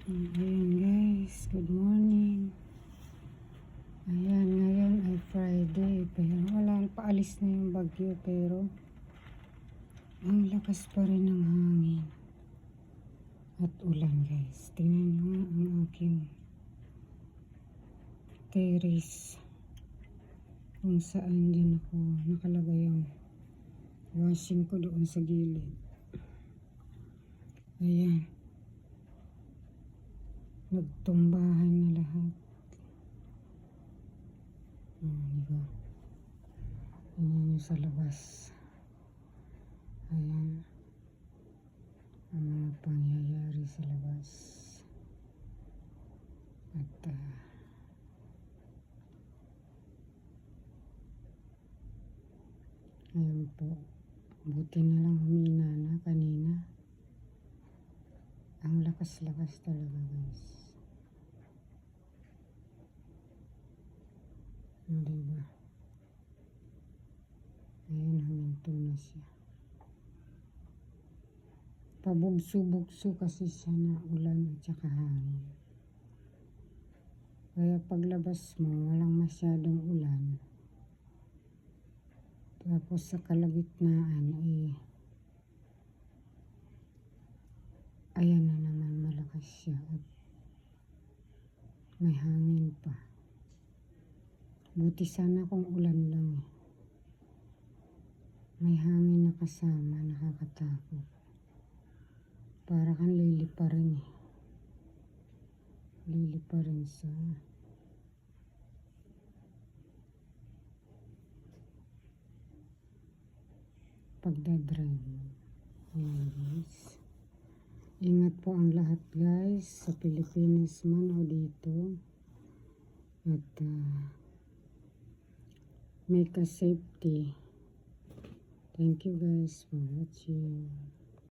Ayan guys, good morning. Ayan, ngayon ay Friday. Pero wala, paalis na yung bagyo. Pero ang lakas pa rin ng hangin at ulan guys. Tingnan nyo nga ang aking terrace. Kung saan dyan ako nakalagay yung washing ko doon sa gilid. Ayan. Nagtumbahan na lahat. Diba? Tingnan nyo sa labas. Ayan. Ang mga pangyayari sa labas. At ayan po. Buti na lang humina na kanina. Ang lakas-lakas talaga guys. Diba? Ayan, huminto na siya. Pabugso-bugso kasi siya na ulan at saka hangin. Kaya paglabas mo, walang masyadong ulan. Tapos sa kalagitnaan, ayan na naman, malakas siya at may hangin pa. Buti sana kung ulan lang. May hangin na kasama, nakakatakot. Para kang liliparin Liliparin sa pagdadrive. Ayan guys. Ingat po ang lahat guys, sa Pilipinas man o dito. At make a safety. Thank you guys for watching.